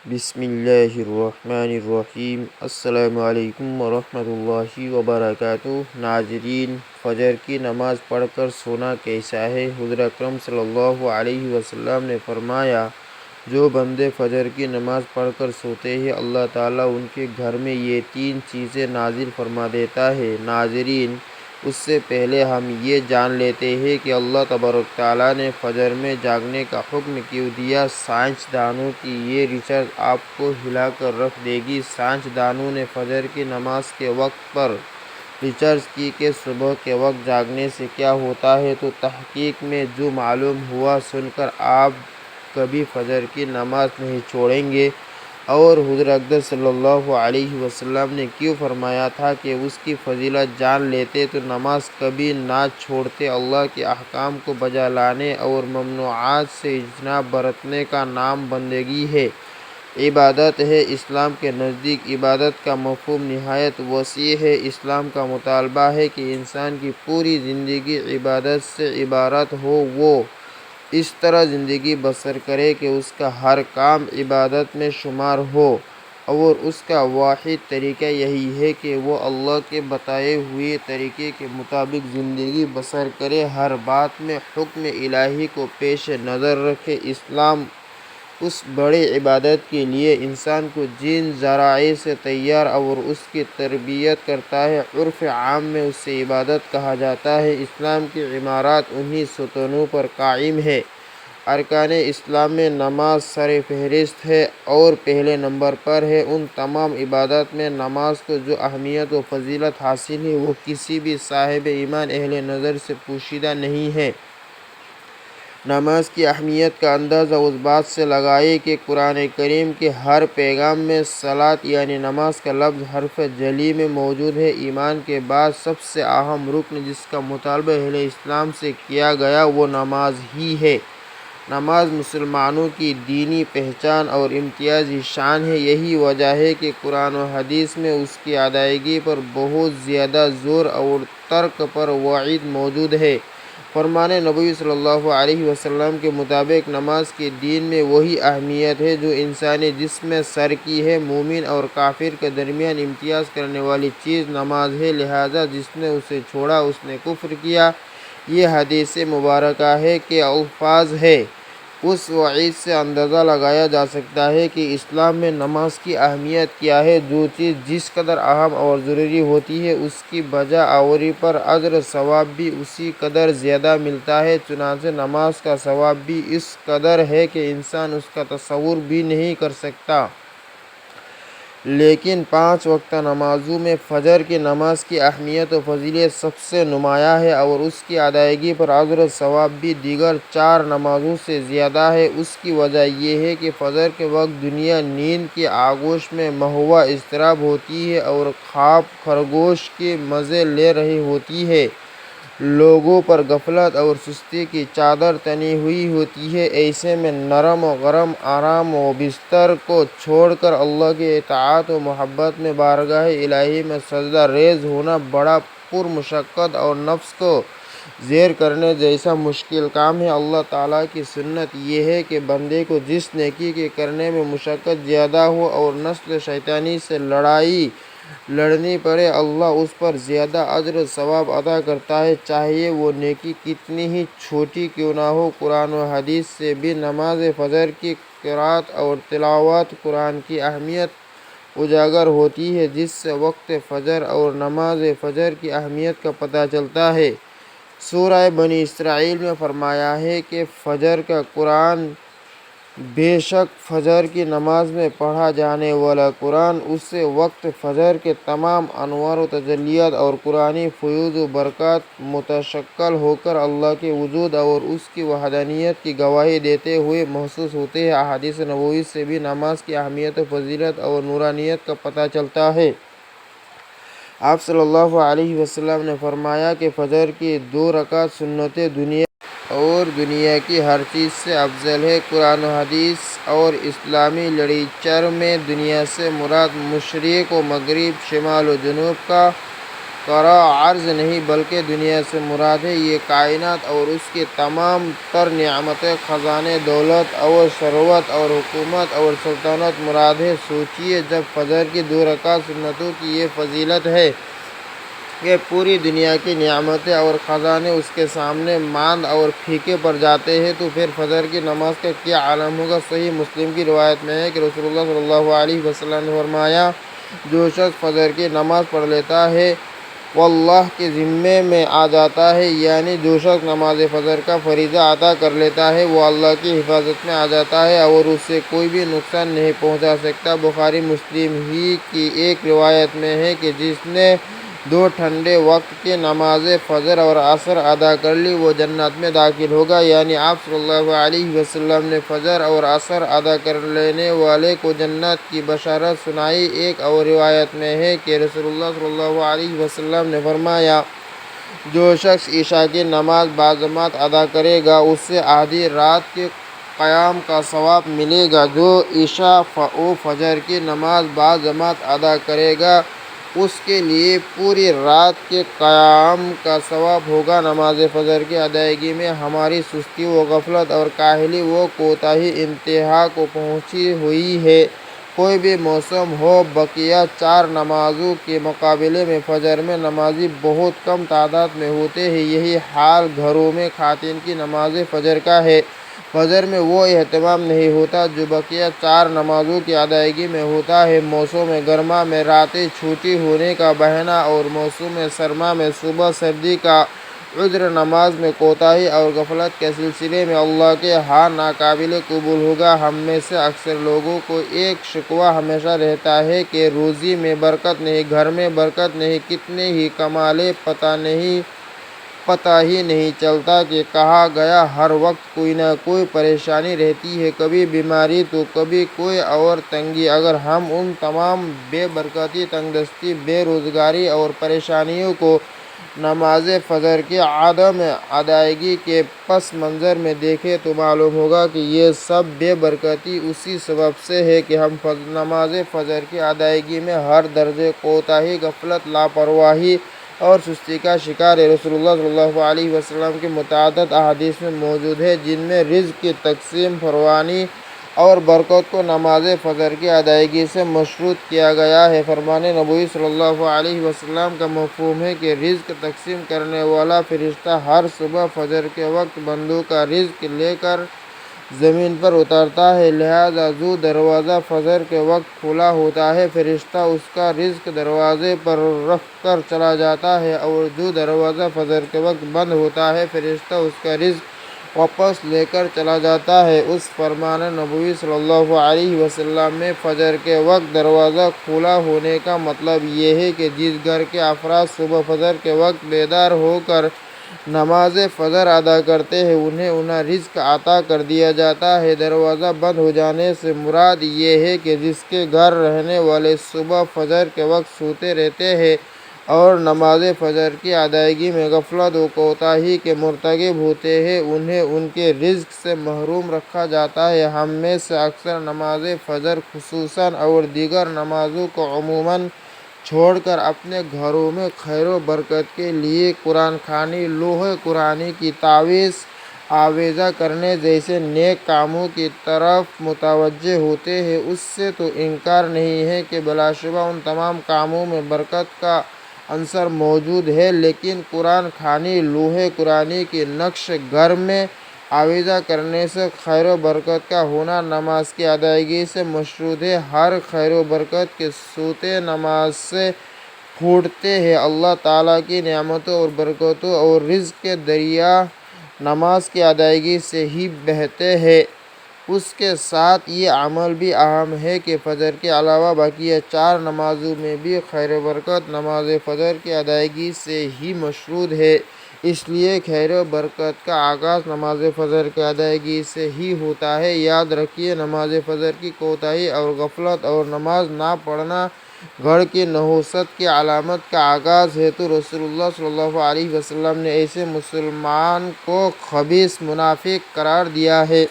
بسم اللہ الرحمن الرحیم۔ السلام علیکم ورحمۃ اللہ وبرکاتہ۔ ناظرین، فجر کی نماز پڑھ کر سونا کیسا ہے؟ حضور اکرم صلی اللہ علیہ وسلم نے فرمایا، جو بندے فجر کی نماز پڑھ کر سوتے ہیں، اللہ تعالیٰ ان کے گھر میں یہ 3 چیزیں نازل فرما دیتا ہے۔ ناظرین، اس سے پہلے ہم یہ جان لیتے ہیں کہ اللہ تبارک تعالیٰ نے فجر میں جاگنے کا حکم کیوں دیا۔ سائنسدانوں کی یہ ریسرچ آپ کو ہلا کر رکھ دے گی۔ سائنسدانوں نے فجر کی نماز کے وقت پر ریسرچ کی کہ صبح کے وقت جاگنے سے کیا ہوتا ہے، تو تحقیق میں جو معلوم ہوا سن کر آپ کبھی فجر کی نماز نہیں چھوڑیں گے۔ اور حضور اقدس صلی اللہ علیہ وسلم نے کیوں فرمایا تھا کہ اس کی فضیلت جان لیتے تو نماز کبھی نہ چھوڑتے۔ اللہ کے احکام کو بجا لانے اور ممنوعات سے اجتناب برتنے کا نام بندگی ہے، عبادت ہے۔ اسلام کے نزدیک عبادت کا مفہوم نہایت وسیع ہے۔ اسلام کا مطالبہ ہے کہ انسان کی پوری زندگی عبادت سے عبارت ہو، وہ اس طرح زندگی بسر کرے کہ اس کا ہر کام عبادت میں شمار ہو، اور اس کا واحد طریقہ یہی ہے کہ وہ اللہ کے بتائے ہوئے طریقے کے مطابق زندگی بسر کرے، ہر بات میں حکم الہی کو پیش نظر رکھے۔ اسلام اس بڑی عبادت کے لیے انسان کو جن ذرائع سے تیار اور اس کی تربیت کرتا ہے، عرف عام میں اسے عبادت کہا جاتا ہے۔ اسلام کی عمارت انہی ستونوں پر قائم ہے۔ ارکان اسلام میں نماز سر فہرست ہے اور پہلے نمبر پر ہے۔ ان تمام عبادات میں نماز کو جو اہمیت و فضیلت حاصل ہے، وہ کسی بھی صاحب ایمان اہل نظر سے پوشیدہ نہیں ہے۔ نماز کی اہمیت کا اندازہ اس بات سے لگائیں کہ قرآن کریم کے ہر پیغام میں صلاۃ یعنی نماز کا لفظ حرف جلی میں موجود ہے۔ ایمان کے بعد سب سے اہم رکن جس کا مطالبہ اہل اسلام سے کیا گیا وہ نماز ہی ہے۔ نماز مسلمانوں کی دینی پہچان اور امتیازی شان ہے۔ یہی وجہ ہے کہ قرآن و حدیث میں اس کی ادائیگی پر بہت زیادہ زور اور ترک پر وعید موجود ہے۔ فرمان نبوی صلی اللہ علیہ وسلم کے مطابق نماز کے دین میں وہی اہمیت ہے جو انسانی جسم میں سر کی ہے۔ مومن اور کافر کے درمیان امتیاز کرنے والی چیز نماز ہے، لہذا جس نے اسے چھوڑا اس نے کفر کیا۔ یہ حدیث مبارکہ ہے کہ الفاظ ہے۔ اس وعید سے اندازہ لگایا جا سکتا ہے کہ اسلام میں نماز کی اہمیت کیا ہے۔ جو چیز جس قدر اہم اور ضروری ہوتی ہے، اس کی بجا آوری پر اجر ثواب بھی اسی قدر زیادہ ملتا ہے۔ چنانچہ نماز کا ثواب بھی اس قدر ہے کہ انسان اس کا تصور بھی نہیں کر سکتا۔ لیکن 5 وقت نمازوں میں فجر کی نماز کی اہمیت و فضیلت سب سے نمایاں ہے، اور اس کی ادائیگی پر اجر و ثواب بھی دیگر 4 نمازوں سے زیادہ ہے۔ اس کی وجہ یہ ہے کہ فجر کے وقت دنیا نیند کی آغوش میں مہوّا اضطراب ہوتی ہے اور خواب خرگوش کے مزے لے رہی ہوتی ہے۔ لوگوں پر غفلت اور سستی کی چادر تنی ہوئی ہوتی ہے۔ ایسے میں نرم و گرم آرام و بستر کو چھوڑ کر اللہ کی اطاعت و محبت میں بارگاہ الہی میں سجدہ ریز ہونا بڑا پرمشقت اور نفس کو زیر کرنے جیسا مشکل کام ہے۔ اللہ تعالیٰ کی سنت یہ ہے کہ بندے کو جس نیکی کے کرنے میں مشقت زیادہ ہو اور نسل شیطانی سے لڑنی پڑے، اللہ اس پر زیادہ اجر و ثواب عطا کرتا ہے، چاہیے وہ نیکی کتنی ہی چھوٹی کیوں نہ ہو۔ قرآن و حدیث سے بھی نماز فجر کی قرات اور تلاوت قرآن کی اہمیت اجاگر ہوتی ہے، جس سے وقت فجر اور نماز فجر کی اہمیت کا پتہ چلتا ہے۔ سورہ بنی اسرائیل میں فرمایا ہے کہ فجر کا قرآن، بے شک فجر کی نماز میں پڑھا جانے والا قرآن اس وقت فجر کے تمام انوار و تجلیات اور قرآنی فیوز و برکات متشکل ہو کر اللہ کے وجود اور اس کی وحدانیت کی گواہی دیتے ہوئے محسوس ہوتے ہیں۔ احادیث نبوی سے بھی نماز کی اہمیت و فضیلت اور نورانیت کا پتہ چلتا ہے۔ آپ صلی اللہ علیہ وسلم نے فرمایا کہ فجر کی 2 رکعت سنتیں دنیا اور دنیا کی ہر چیز سے افضل ہے۔ قرآن و حدیث اور اسلامی لٹریچر میں دنیا سے مراد مشرق و مغرب، شمال و جنوب کا کرا عرض نہیں بلکہ دنیا سے مراد ہے یہ کائنات اور اس کی تمام تر نعمتیں، خزانے دولت اور ثروت اور حکومت اور سلطنت مراد ہے۔ سوچئے جب فجر کی 2 رکعت سنتوں کی یہ فضیلت ہے کہ پوری دنیا کی نعمتیں اور خزانے اس کے سامنے ماند اور پھیکے پڑ جاتے ہیں تو پھر فجر کی نماز کا کیا عالم ہوگا۔ صحیح مسلم کی روایت میں ہے کہ رسول اللہ صلی اللہ علیہ وسلم نے فرمایا، جو شخص فجر کی نماز پڑھ لیتا ہے وہ اللہ کے ذمے میں آ جاتا ہے، یعنی جو شخص نماز فجر کا فریضہ ادا کر لیتا ہے وہ اللہ کی حفاظت میں آ جاتا ہے اور اسے کوئی بھی نقصان نہیں پہنچا سکتا۔ بخاری مسلم ہی کی ایک روایت میں ہے کہ جس نے 2 ٹھنڈے وقت کی نماز فجر اور عصر ادا کر لی وہ جنت میں داخل ہوگا، یعنی آپ صلی اللہ علیہ وسلم نے فجر اور عصر ادا کر لینے والے کو جنت کی بشارت سنائی۔ ایک اور روایت میں ہے کہ رسول اللہ صلی اللہ علیہ وسلم نے فرمایا، جو شخص عشاء کی نماز باجماعت ادا کرے گا اسے آدھی رات کے قیام کا ثواب ملے گا۔ جو عشاء و فجر کی نماز باجماعت ادا کرے گا اس کے لیے پوری رات کے قیام کا ثواب ہوگا۔ نماز فجر کی ادائیگی میں ہماری سستی و غفلت اور کاہلی و کوتاہی انتہا کو پہنچی ہوئی ہے۔ کوئی بھی موسم ہو، بقیہ 4 نمازوں کے مقابلے میں فجر میں نمازی بہت کم تعداد میں ہوتے ہیں۔ یہی حال گھروں میں خواتین کی نماز فجر کا ہے۔ فجر میں وہ اہتمام نہیں ہوتا جو بقیہ 4 نمازوں کی ادائیگی میں ہوتا ہے۔ موسم گرما میں راتیں چھوٹی ہونے کا بہانہ اور موسم سرما میں صبح سردی کا عذر نماز میں کوتاہی اور غفلت کے سلسلے میں اللہ کے ہاں ناقابل قبول ہوگا۔ ہم میں سے اکثر لوگوں کو ایک شکوہ ہمیشہ رہتا ہے کہ روزی میں برکت نہیں، گھر میں برکت نہیں، کتنے ہی کما لیں پتہ ہی نہیں چلتا کہ کہاں گیا۔ ہر وقت کوئی نہ کوئی پریشانی رہتی ہے، کبھی بیماری تو کبھی کوئی اور تنگی۔ اگر ہم ان تمام بے برکتی، تنگ دستی، بے روزگاری اور پریشانیوں کو نماز فجر کی عدم ادائیگی کے پس منظر میں دیکھیں تو معلوم ہوگا کہ یہ سب بے برکتی اسی سبب سے ہے کہ ہم نماز فجر کی ادائیگی میں ہر درجے کوتاہی، غفلت، لاپرواہی اور سستی کا شکار ہے۔ رسول اللہ صلی اللہ علیہ وسلم کی متعدد احادیث میں موجود ہے جن میں رزق کی تقسیم، فراوانی اور برکت کو نماز فجر کی ادائیگی سے مشروط کیا گیا ہے۔ فرمان نبوی صلی اللہ علیہ وسلم کا مفہوم ہے کہ رزق تقسیم کرنے والا فرشتہ ہر صبح فجر کے وقت بندوں کا رزق لے کر زمین پر اترتا ہے، لہذا جو دروازہ فجر کے وقت کھلا ہوتا ہے فرشتہ اس کا رزق دروازے پر رکھ کر چلا جاتا ہے، اور جو دروازہ فجر کے وقت بند ہوتا ہے فرشتہ اس کا رزق واپس لے کر چلا جاتا ہے۔ اس فرمان نبوی صلی اللہ علیہ وسلم میں فجر کے وقت دروازہ کھلا ہونے کا مطلب یہ ہے کہ جس گھر کے افراد صبح فجر کے وقت بیدار ہو کر نماز فجر ادا کرتے ہیں انہیں رزق عطا کر دیا جاتا ہے۔ دروازہ بند ہو جانے سے مراد یہ ہے کہ جس کے گھر رہنے والے صبح فجر کے وقت سوتے رہتے ہیں اور نماز فجر کی ادائیگی میں غفلت و کوتاہی کے مرتکب ہوتے ہیں انہیں ان کے رزق سے محروم رکھا جاتا ہے۔ ہم میں سے اکثر نماز فجر خصوصاً اور دیگر نمازوں کو عموماً چھوڑ کر اپنے گھروں میں خیر و برکت کے لیے قرآن خوانی، لوح قرآنی کی تعویذ آویزاں کرنے جیسے نیک کاموں کی طرف متوجہ ہوتے ہیں۔ اس سے تو انکار نہیں ہے کہ بلا شبہ ان تمام کاموں میں برکت کا عنصر موجود ہے، لیکن قرآن خوانی، لوح قرآنی کی نقش گھر میں آویزاں کرنے سے خیر و برکت کا ہونا نماز کی ادائیگی سے مشروط ہے۔ ہر خیر و برکت کے سوتے نماز سے پھوٹتے ہیں۔ اللہ تعالیٰ کی نعمتوں اور برکتوں اور رزق کے دریا نماز کی ادائیگی سے ہی بہتے ہیں۔ اس کے ساتھ یہ عمل بھی اہم ہے کہ فجر کے علاوہ بقیہ 4 نمازوں میں بھی خیر و برکت نماز فجر کی ادائیگی سے ہی مشروط ہے، اس لیے خیر و برکت کا آغاز نماز فجر کی ادائیگی سے ہی ہوتا ہے۔ یاد رکھیے، نماز فجر کی کوتاہی اور غفلت اور نماز نہ پڑھنا گھر کی نحوست کی علامت کا آغاز ہے، تو رسول اللہ صلی اللہ علیہ وسلم نے ایسے مسلمان کو خبیث، منافق قرار دیا ہے۔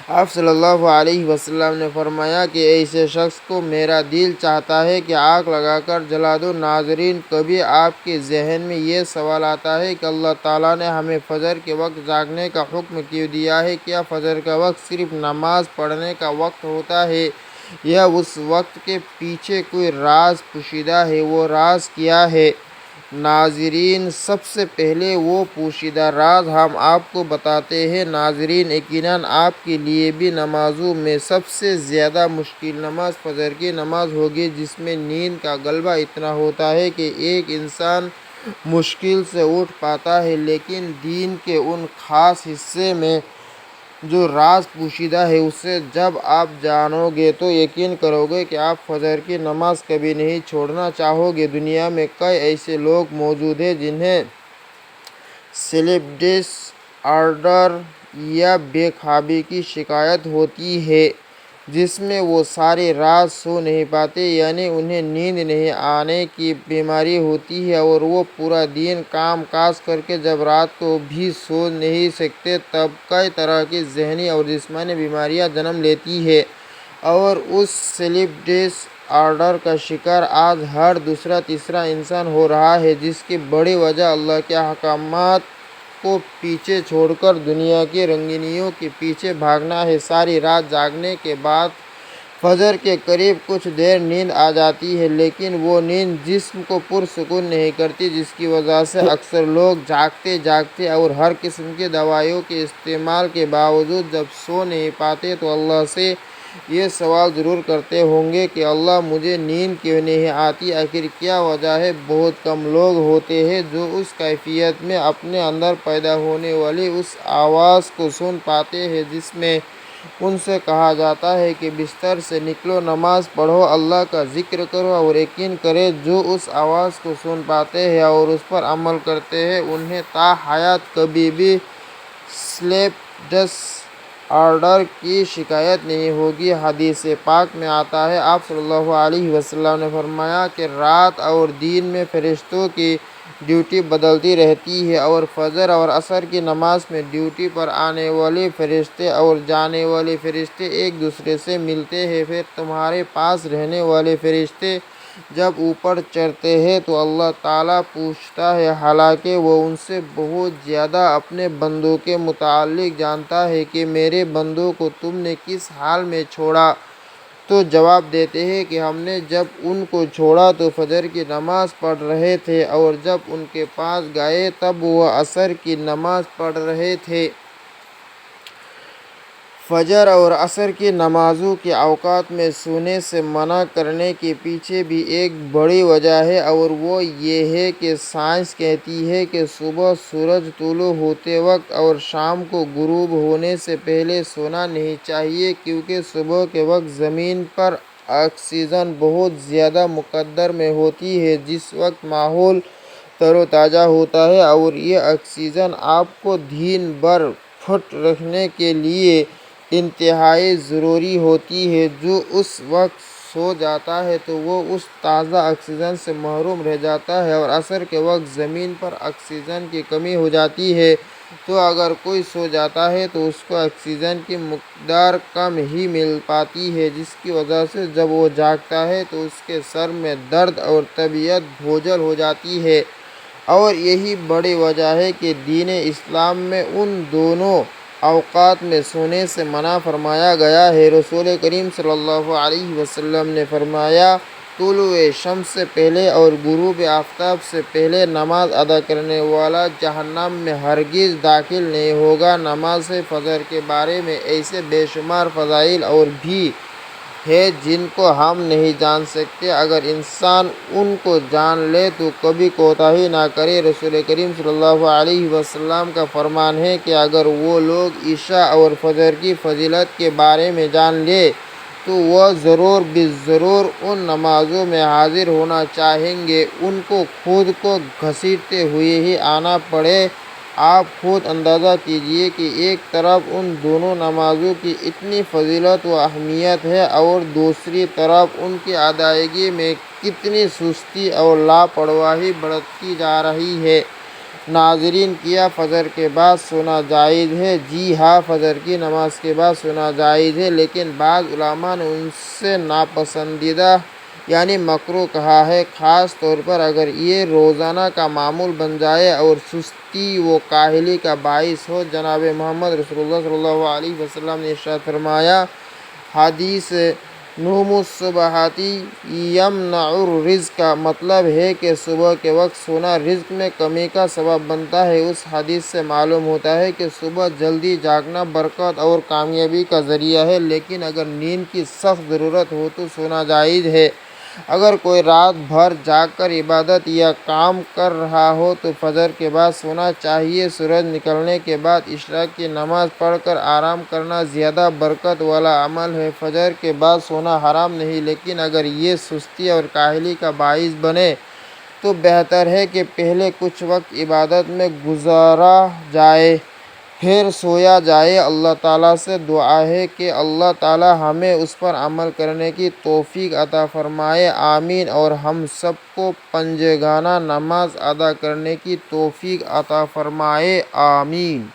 آپ صلی اللہ علیہ وسلم نے فرمایا کہ ایسے شخص کو میرا دل چاہتا ہے کہ آگ لگا کر جلا دو۔ ناظرین، کبھی آپ کے ذہن میں یہ سوال آتا ہے کہ اللہ تعالیٰ نے ہمیں فجر کے وقت جاگنے کا حکم کیوں دیا ہے؟ کیا فجر کا وقت صرف نماز پڑھنے کا وقت ہوتا ہے یا اس وقت کے پیچھے کوئی راز پوشیدہ ہے؟ وہ راز کیا ہے؟ ناظرین، سب سے پہلے وہ پوشیدہ راز ہم آپ کو بتاتے ہیں۔ ناظرین، یقیناً آپ کے لیے بھی نمازوں میں سب سے زیادہ مشکل نماز فجر کی نماز ہوگی، جس میں نیند کا غلبہ اتنا ہوتا ہے کہ ایک انسان مشکل سے اٹھ پاتا ہے، لیکن دین کے ان خاص حصے میں جو راز پوشیدہ ہے اسے جب آپ جانو گے تو یقین کرو گے کہ آپ فجر کی نماز کبھی نہیں چھوڑنا چاہو گے۔ دنیا میں کئی ایسے لوگ موجود ہیں جنہیں سلیپ ڈس آرڈر یا بے خوابی کی شکایت ہوتی ہے، جس میں وہ ساری رات سو نہیں پاتے، یعنی انہیں نیند نہیں آنے کی بیماری ہوتی ہے اور وہ پورا دن کام کاج کر کے جب رات کو بھی سو نہیں سکتے، تب کئی طرح کی ذہنی اور جسمانی بیماریاں جنم لیتی ہیں، اور اس سلیپ ڈس آرڈر کا شکار آج ہر دوسرا تیسرا انسان ہو رہا ہے، جس کی بڑی وجہ اللہ کے احکامات کو پیچھے چھوڑ کر دنیا کی رنگینیوں کے پیچھے بھاگنا ہے۔ ساری رات جاگنے کے بعد فجر کے قریب کچھ دیر نیند آ جاتی ہے، لیکن وہ نیند جسم کو پرسکون نہیں کرتی، جس کی وجہ سے اکثر لوگ جاگتے جاگتے اور ہر قسم کی دوائیوں کے استعمال کے باوجود جب سو نہیں پاتے تو اللہ سے یہ سوال ضرور کرتے ہوں گے کہ اللہ مجھے نیند کیوں نہیں آتی؟ آخر کیا وجہ ہے؟ بہت کم لوگ ہوتے ہیں جو اس کیفیت میں اپنے اندر پیدا ہونے والی اس آواز کو سن پاتے ہیں جس میں ان سے کہا جاتا ہے کہ بستر سے نکلو، نماز پڑھو، اللہ کا ذکر کرو، اور یقین کریں جو اس آواز کو سن پاتے ہیں اور اس پر عمل کرتے ہیں انہیں تا حیات کبھی بھی سلیپ ڈس آرڈر کی شکایت نہیں ہوگی۔ حدیث پاک میں آتا ہے، آپ صلی اللہ علیہ وسلم نے فرمایا کہ رات اور دن میں فرشتوں کی ڈیوٹی بدلتی رہتی ہے، اور فجر اور عصر کی نماز میں ڈیوٹی پر آنے والے فرشتے اور جانے والے فرشتے ایک دوسرے سے ملتے ہیں۔ پھر تمہارے پاس رہنے والے فرشتے جب اوپر چڑھتے ہیں تو اللہ تعالیٰ پوچھتا ہے، حالانکہ وہ ان سے بہت زیادہ اپنے بندوں کے متعلق جانتا ہے، کہ میرے بندوں کو تم نے کس حال میں چھوڑا؟ تو جواب دیتے ہیں کہ ہم نے جب ان کو چھوڑا تو فجر کی نماز پڑھ رہے تھے، اور جب ان کے پاس گئے تب وہ عصر کی نماز پڑھ رہے تھے۔ فجر اور عصر کی نمازوں کے اوقات میں سونے سے منع کرنے کے پیچھے بھی ایک بڑی وجہ ہے، اور وہ یہ ہے کہ سائنس کہتی ہے کہ صبح سورج طلوع ہوتے وقت اور شام کو غروب ہونے سے پہلے سونا نہیں چاہیے، کیونکہ صبح کے وقت زمین پر آکسیجن بہت زیادہ مقدار میں ہوتی ہے، جس وقت ماحول تر و تازہ ہوتا ہے، اور یہ آکسیجن آپ کو دن بھر فٹ رکھنے کے لیے انتہائی ضروری ہوتی ہے۔ جو اس وقت سو جاتا ہے تو وہ اس تازہ آکسیجن سے محروم رہ جاتا ہے، اور عصر کے وقت زمین پر آکسیجن کی کمی ہو جاتی ہے، تو اگر کوئی سو جاتا ہے تو اس کو آکسیجن کی مقدار کم ہی مل پاتی ہے، جس کی وجہ سے جب وہ جاگتا ہے تو اس کے سر میں درد اور طبیعت بوجھل ہو جاتی ہے، اور یہی بڑی وجہ ہے کہ دین اسلام میں ان دونوں اوقات میں سونے سے منع فرمایا گیا ہے۔ رسول کریم صلی اللہ علیہ وسلم نے فرمایا، طلوع شمس سے پہلے اور غروب آفتاب سے پہلے نماز ادا کرنے والا جہنم میں ہرگز داخل نہیں ہوگا۔ نماز فجر کے بارے میں ایسے بے شمار فضائل اور بھی ہے جن کو ہم نہیں جان سکتے، اگر انسان ان کو جان لے تو کبھی کوتاہی نہ کرے۔ رسول کریم صلی اللہ علیہ وسلم کا فرمان ہے کہ اگر وہ لوگ عشاء اور فجر کی فضیلت کے بارے میں جان لے تو وہ ضرور بالضرور ان نمازوں میں حاضر ہونا چاہیں گے، ان کو خود کو گھسیٹتے ہوئے ہی آنا پڑے۔ آپ خود اندازہ کیجئے کہ ایک طرف ان دونوں نمازوں کی اتنی فضیلت و اہمیت ہے، اور دوسری طرف ان کی ادائیگی میں کتنی سستی اور لاپرواہی برتی جا رہی ہے۔ ناظرین، کیا فجر کے بعد سونا جائز ہے؟ جی ہاں، فجر کی نماز کے بعد سونا جائز ہے، لیکن بعض علماء نے ان سے ناپسندیدہ یعنی مکروہ کہا ہے، خاص طور پر اگر یہ روزانہ کا معمول بن جائے اور سستی و کاہلی کا باعث ہو۔ جناب محمد رسول اللہ صلی اللہ علیہ وسلم نے ارشاد فرمایا، حدیث نوم الصبحات یمنع الرزق کا مطلب ہے کہ صبح کے وقت سونا رزق میں کمی کا سبب بنتا ہے۔ اس حدیث سے معلوم ہوتا ہے کہ صبح جلدی جاگنا برکت اور کامیابی کا ذریعہ ہے، لیکن اگر نیند کی سخت ضرورت ہو تو سونا جائز ہے۔ اگر کوئی رات بھر جاگ کر عبادت یا کام کر رہا ہو تو فجر کے بعد سونا چاہیے۔ سورج نکلنے کے بعد عشاء کی نماز پڑھ کر آرام کرنا زیادہ برکت والا عمل ہے۔ فجر کے بعد سونا حرام نہیں، لیکن اگر یہ سستی اور کاہلی کا باعث بنے تو بہتر ہے کہ پہلے کچھ وقت عبادت میں گزارا جائے پھر سویا جائے۔ اللہ تعالیٰ سے دعا ہے کہ اللہ تعالیٰ ہمیں اس پر عمل کرنے کی توفیق عطا فرمائے، آمین، اور ہم سب کو پنجگانہ نماز ادا کرنے کی توفیق عطا فرمائے، آمین۔